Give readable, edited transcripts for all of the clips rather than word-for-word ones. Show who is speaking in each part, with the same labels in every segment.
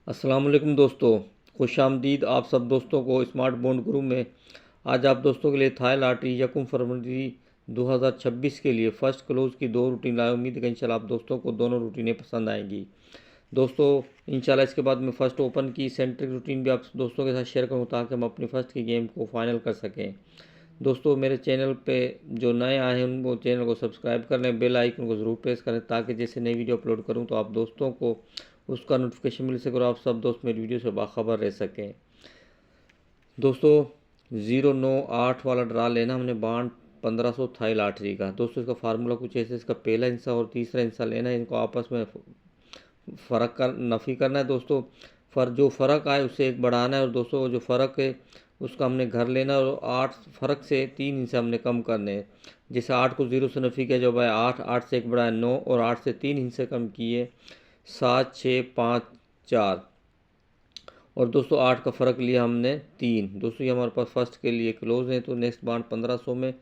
Speaker 1: अस्सलाम वालेकुम दोस्तों, खुशामदीद आप सब दोस्तों को स्मार्ट बॉन्ड गुरु में। आज आप दोस्तों के लिए थाई लॉटरी 1 फरवरी 2026 के लिए फ़र्स्ट क्लोज की 2 रूटीन लाए। उम्मीद है कि इंशाल्लाह आप दोस्तों को दोनों रूटीनें पसंद आएंगी। दोस्तों इंशाल्लाह इसके बाद मैं फ़र्स्ट ओपन की सेंट्रिक रूटीन भी आप दोस्तों के साथ शेयर करूँ ताकि हम अपनी फ़र्स्ट की गेम को फाइनल कर सकें। दोस्तों मेरे चैनल पे जो नए आए हैं वो चैनल को सब्सक्राइब कर लें, बेल आइकन को ज़रूर प्रेस करें ताकि जैसे नई वीडियो अपलोड करूं तो आप दोस्तों को उसका नोटिफिकेशन मिल सके और आप सब दोस्त मेरी वीडियो से बाखबर रह सकें। दोस्तों 098 वाला ड्रा लेना हमने बांड 1500 थाई लॉटरी का। दोस्तों इसका फार्मूला कुछ ऐसे, इसका पहला हिस्सा और तीसरा हिस्सा लेना है, इनको आपस में फ़र्क कर नफ़ी करना है। दोस्तों जो फ़र्क आए उससे एक बढ़ाना है और दोस्तों जो फ़र्क है उसका हमने घर लेना और 8 फ़र्क से 3 हिस्से हमने कम करने हैं। जैसे 8 को 0 से नफ़ी किया जाए 8, 8 से एक बढ़ाया 9 और 8 से 3 हिस्से कम किए 7, 6, 5, 4 और दोस्तों 8 का फ़र्क लिया हमने 3। दोस्तों ये हमारे पास फर्स्ट के लिए क्लोज है। तो नेक्स्ट बांड 1500 में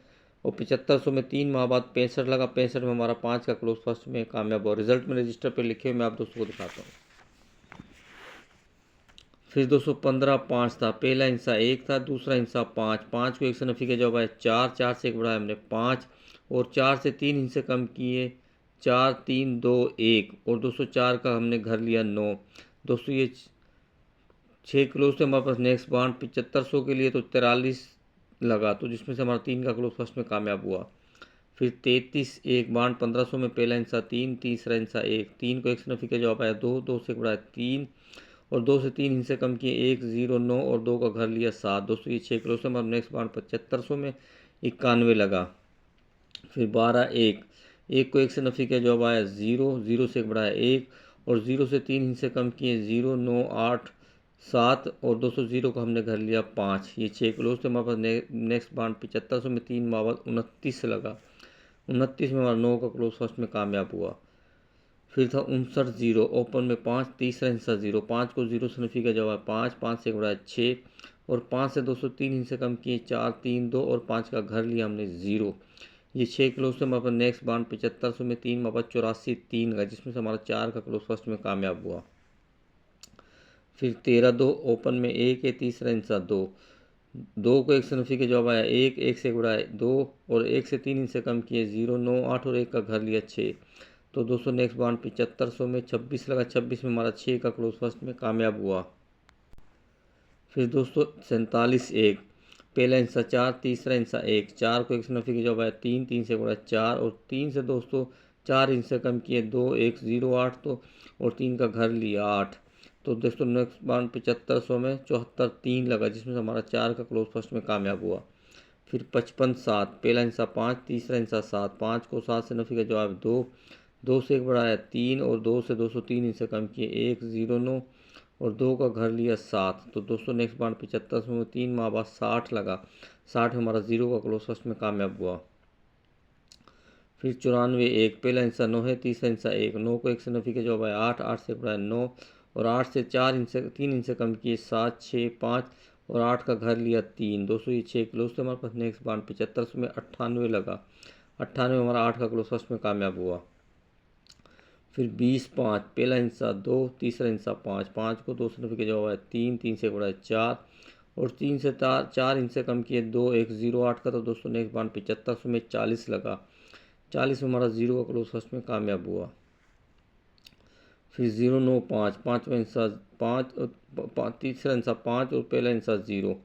Speaker 1: और 7500 में 3 माह बाद 65 लगा। 65 में हमारा 5 का क्लोज फर्स्ट में कामयाब हुआ। रिजल्ट में रजिस्टर पे लिखे हुए मैं आप दोस्तों को दिखाता हूँ। फिर दोस्तों 15 5 था, पहला हिस्सा 1 था, दूसरा हिस्सा 5, 5 को 1 से नफी किया जवाब है 4, 4 से एक बढ़ाया हमने 5 और 4 से 3 हिस्से कम किए 4, 3, 2, 1 और दोस्तों 4 का हमने घर लिया 9। दोस्तों ये 6 क्लोज थे हमारे पास। नेक्स्ट बांड 7500 के लिए तो 43 लगा, तो जिसमें से हमारा 3 का क्लोज फर्स्ट में कामयाब हुआ। फिर 33 एक बांड 1500 में पहला हिस्सा 3, तीसरा हिस्सा 1, 3 को 1 से नफी किया जवाब आया 2, 2 से एक बढ़ाया 3 और 2 से 3 हिस्से कम किए 1, 0, 9 और 2 का घर लिया 7। दोस्तों ये 6 किलो से हमारा नेक्स्ट बांड 7500 में 91 लगा। फिर 12 1, 1 को 1 से नफी किया जवाब आया 0, 0 से एक बढ़ाया 1 और 0 से 3 हिस्से कम किए 0, 9, 8, 7 और 200 0 को हमने घर लिया 5। ये 6 किलो से हमारे पास नेक्स्ट बांड 7500 में 3 माह बाद 29 लगा। 29 में हमारा 9 का क्लोज फर्स्ट में कामयाब हुआ। फिर था 59 0, ओपन में 5, तीसरा हिस्सा 0, 5 को 0 से नफी का जवाब 5, 5 से बढ़ाया 6 और 5 से 203 हिस्से कम किए 4, 3, 2 और 5 का घर लिया हमने 0। ये 6 क्लोज से हमारे नेक्स्ट बांड 7500 में 3 माह 84 3 का, जिसमें से हमारा 4 का क्लोज फर्स्ट में कामयाब हुआ। फिर 13 2, ओपन में 1 है, तीसरा हिस्सा 2, 2 को 1 से नफी के जवाब आया 1, 1 से बढ़ाया 2 और 1 से 3 हिस्से कम किए 0, 9, 8 और 1 का घर लिया 6। तो दोस्तों नेक्स्ट बांड 7500 में 26 लगा। 26 में हमारा 6 का क्लोज फर्स्ट में कामयाब हुआ। फिर दोस्तों 47 1, पहला हिस्सा 4, तीसरा हिस्सा 1, 4 को 1 से नफी के जवाब आया 3, 3 से बढ़ा 4 और 3 से दोस्तों 4 हिस्से कम किए 2, 1, 0, 8 तो और 3 का घर लिया 8। तो दोस्तों नेक्स्ट बांड 7500 में 74 3 लगा, जिसमें से हमारा 4 का क्लोज फर्स्ट में कामयाब हुआ। फिर 55 7, पहला हिस्सा 5, तीसरा हिस्सा 7, 5 को 7 से नफी का जवाब 2, 2 से एक बढ़ाया 3 और 2 से 203 हिस्से कम किए 1, 0, 9 और 2 का घर लिया 7। तो दोस्तों नेक्स्ट बांड 75 में 3 माह बाद 60 लगा। 60 में हमारा 0 का क्लोज फर्स्ट में कामयाब हुआ। फिर 94 1, पहला हिस्सा 9 है, तीसरा हिस्सा 1, 9 को 1 से नफी के जवाब आया 8, 8 से बढ़ाया 9 और 8 से 4 हिस्से 3 हिस्से कम किए 7, 6, 5 और 8 का घर लिया 3। दोस्तों ये 6 क्लोज थे हमारे पास। नेक्स्ट बांड 75 में 98 लगा। 98 में हमारा 8 का क्लोज फर्स्ट में कामयाब हुआ। फिर 20 5, पहला हिस्सा 2, तीसरा हिस्सा 5, 5 को 2 से नफी के जवाब आया 3, 3 से बढ़ाया 4 और 3 से 4 हिस्से कम किए 2, 1, 0, 8 का। तो दोस्तों नेक्स्ट बांड 75 में 40 लगा। 40 में हमारा 0 का क्लोज फर्स्ट में कामयाब हुआ। फिर 0 9 5, पाँचवा हिस्सा 5, तीसरा हिस्सा 5 और पहला हिस्सा 0,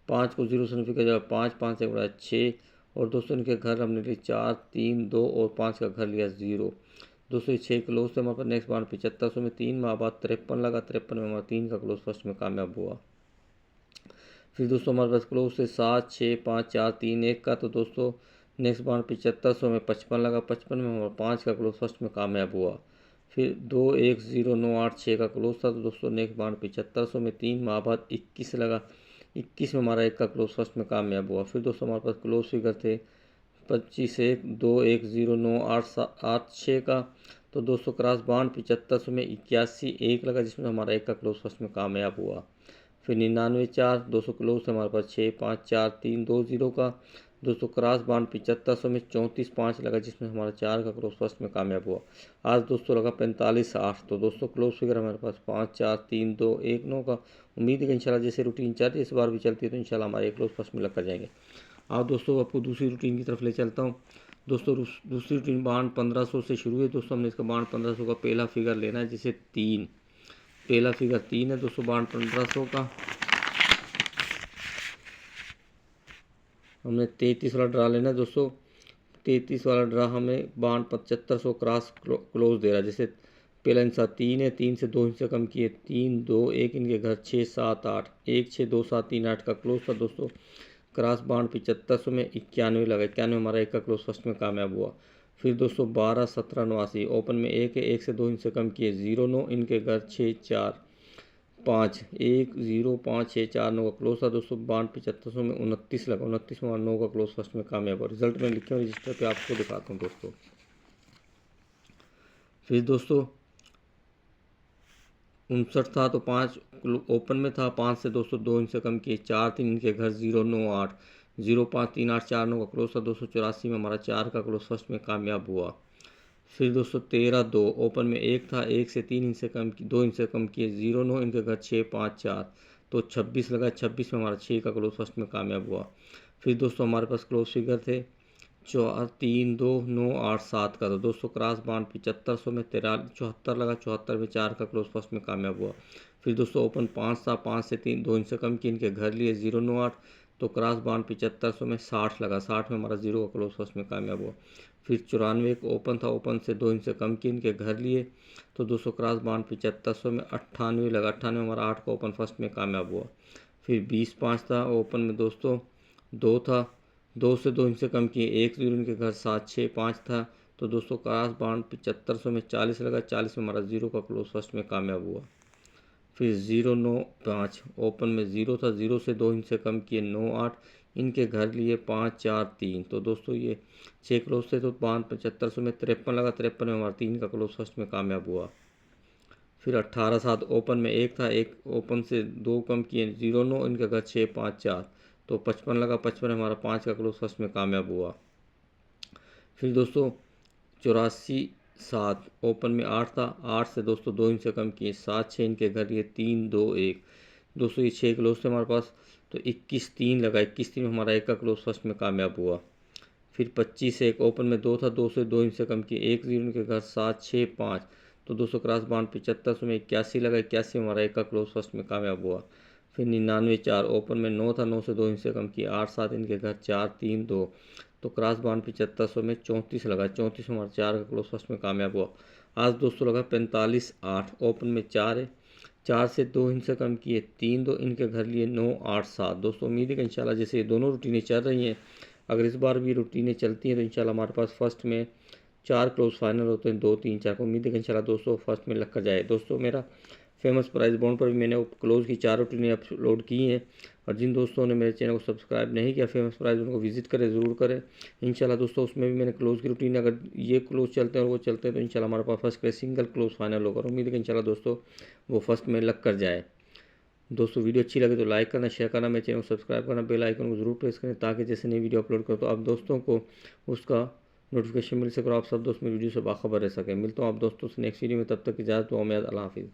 Speaker 1: 5 को 0 से नफी का जवाब 5, 5 से बढ़ाया 6 और दोस्तों इनके घर हमने लिए 4, 3, 2 और 5 का घर लिया 0। दोस्तों ये 6 क्लोज थे हमारे पास। नेक्स्ट बांड 7500 में 3 माह बाद 53 लगा। 53 में हमारा 3 का क्लोज फर्स्ट में कामयाब हुआ। फिर दोस्तों हमारे पास क्लोज से 7, 6, 5, 4, 3, 1 का। तो दोस्तों नेक्स्ट बांड 7500 में 55 लगा। 55 में हमारा 5 का क्लोज फर्स्ट में कामयाब हुआ। फिर 2, 1, 0, 9, 8, 6 का क्लोज था। तो दोस्तों नेक्स्ट बांड 7500 में 3 माह बाद 21 लगा। 21 में हमारा 1 का क्लोज फर्स्ट में कामयाब हुआ। फिर दोस्तों हमारे पास क्लोज फिगर थे 25 1, 2, 1, 0, 9, 8, 8, 6 का। तो दोस्तों क्रॉस बांड 7500 में 81 1 लगा, जिसमें हमारा 1 का क्लोज फर्स्ट में कामयाब हुआ। फिर 99 4, 200 क्लोज थे हमारे पास 6, 5, 4, 3, 2, 0 का। दोस्तों क्रॉस बाउंड 7500 में 34.5 लगा, जिसमें हमारा 4 का क्लोज फर्स्ट में कामयाब हुआ। आज दोस्तों लगा 45.8। तो दोस्तों क्लोज फिगर हमारे पास 5 4 3 2 1 9 का। उम्मीद है कि इंशाल्लाह जैसे रूटीन चल रही है इस बार भी चलती है तो इंशाल्लाह हमारे क्लोज फर्स्ट में लग कर जाएंगे। आप दोस्तों आपको दूसरी रूटीन की तरफ ले चलता हूँ। दोस्तों दूसरी रूटीन बाउंड 1500 से शुरू है। दोस्तों हमने इसका बाउंड 1500 का पहला फिगर लेना है, जिसे 3, पहला फिगर 3 है दोस्तों बाउंड 1500 का। हमने 33 वाला ड्रा लेना है दोस्तों। 33 वाला ड्रा हमें बाउंड 7500 क्रॉस क्लोज दे रहा है, जैसे पहला हिस्सा 3 है, 3 से 2 हिस्से कम किए, 3 2 1 इनके घर 6 7 8, 1 6 2 7 3 8 का क्लोज था दोस्तों। क्रॉस बाउंड 7500 में 91 लगा, 91 हमारा एक का क्लोज फर्स्ट में कामयाब हुआ। फिर दोस्तों 12 17 89 ओपन में 1 है, 1 से 2 हिस्से कम किए, 0 9 इनके घर 6 4 5 1 0 5 6 4 9 का क्लोज था दोस्तों। बाउंड 7500 में 29 लगा, 29 में 9 का क्लोज फर्स्ट में कामयाब हुआ। रिजल्ट में लिखे हुए रजिस्टर पे आपको दिखाता हूँ दोस्तों। फिर दोस्तों 59 था तो 5 ओपन में था, 5 से दोस्तों 2 इनसे कम किए, 4 3 इनके घर 0 9 8 0 5 3 8 4 9 का क्लोज था दोस्तों। 84 में हमारा 4 का क्लोज फर्स्ट में कामयाब हुआ। फिर दोस्तों 13 2 ओपन में 1 था, 1 से 3 इनसे कम 2 इनसे कम किए, 0 9 इनके घर 6 5 4 तो 26 लगा, 26 में हमारा 6 का क्लोज फर्स्ट में कामयाब हुआ। फिर दोस्तों हमारे पास क्लोज फिगर थे 4 3 2 9 8 7 का। तो दोस्तों क्रॉस बाउंड 7500 में 74 लगा, 74 में 4 का क्लोज फर्स्ट में कामयाब हुआ। फिर दोस्तों ओपन 5 था, 5 से 3 2 इनसे कम किए, इनके घर लिए 0 9 8 तो क्रॉस बाउंड 7500 में 60 लगा, 60 में हमारा 0 का क्लोज फर्स्ट में कामयाब हुआ। फिर 94 एक ओपन था, ओपन से 2 इनसे कम किए, इनके घर लिए तो दोस्तों क्रॉस बाउंड 7500 में 98 लगा, 98 हमारा 8 का ओपन फर्स्ट में कामयाब हुआ। फिर 20 5 था, ओपन में दोस्तों 2 था, 2 से 2 इनसे कम किए, 1 0 इनके घर 7 6 5 था तो दोस्तों क्रॉस बाउंड 7500 में 40 लगा, 40 में हमारा 0 का क्लोज फर्स्ट में कामयाब हुआ। फिर 0 9 5 ओपन में 0 था, 0 से 2 इनसे कम किए, 9 8 इनके घर लिए 5 4 3 तो दोस्तों ये 6 क्लोज थे तो बाउंड 7500 में 53 लगा, 53 में हमारा 3 का क्लोज फर्स्ट में कामयाब हुआ। फिर 18 7 ओपन में 1 था, 1 ओपन से 2 कम किए, 0 9 इनके घर 6 5 4 तो 55 लगा, 55 हमारा 5 का क्लोज फर्स्ट में कामयाब हुआ। फिर दोस्तों 84 7 ओपन में 8 था, 8 से दोस्तों 2 इनसे कम किए, 7 6 इनके घर लिए 3 2 1 दोस्तों ये 6 क्लोज थे हमारे पास तो 21 3 लगा, 21 3 में हमारा एक का क्लोज फर्स्ट में कामयाब हुआ। फिर 25 1 ओपन में 2 था, 2 से 2 इनसे कम किए, 1 0 इनके घर 7 6 5 तो दोस्तों क्रॉस बाउंड 7500 में 81 लगा, 81 में हमारा एक का क्लोज फर्स्ट में कामयाब हुआ। फिर 99 4 ओपन में 9 था, 9 से 2 इनसे कम किए, 8 7 इनके घर 4 3 2 तो क्रॉस बाउंड 7500 में 34 लगा, 34 में हमारा 4 का क्लोज फर्स्ट में कामयाब हुआ। आज दोस्तों लगा 45 8 ओपन में 4 है, 4 से 2 इनसे कम किए, 3 2 इनके घर लिए 9 8 7 दोस्तों उम्मीद है कि इंशाल्लाह जैसे ये दोनों रूटीनें चल रही हैं अगर इस बार भी रूटीनें चलती हैं तो इंशाल्लाह हमारे पास फर्स्ट में 4 क्लोज फाइनल होते हैं, 2 3 4 को उम्मीद है कि इंशाल्लाह दोस्तों फर्स्ट में लग कर जाए। दोस्तों मेरा फेमस प्राइस बॉन्ड पर भी मैंने क्लोज की 4 रूटीनें अपलोड की हैं और जिन दोस्तों ने मेरे चैनल को सब्सक्राइब नहीं किया फेमस प्राइस उनको विजिट करें, ज़रूर करें इंशाल्लाह दोस्तों। उसमें भी मैंने क्लोज की रूटीन अगर ये क्लोज चलते हैं और वो चलते हैं तो इंशाल्लाह हमारे पास फर्स्ट का सिंगल क्लोज फाइनल होगा। उम्मीद है कि इंशाल्लाह दोस्तों वो फर्स्ट में लग कर जाए। दोस्तों वीडियो अच्छी लगे तो लाइक करना, शेयर करना, मेरे चैनल को सब्सक्राइब करना, बेल आइकन को जरूर प्रेस करें ताकि जैसे नई वीडियो अपलोड करो तो आप दोस्तों को उसका नोटिफिकेशन मिल सके और आप सब दोस्त मेरी वीडियो से बाखबर रह सकें। मिलता हूँ आप दोस्तों से नेक्स्ट वीडियो में, तब तक इजाज़त, दुआ में, अल्लाह हाफिज़।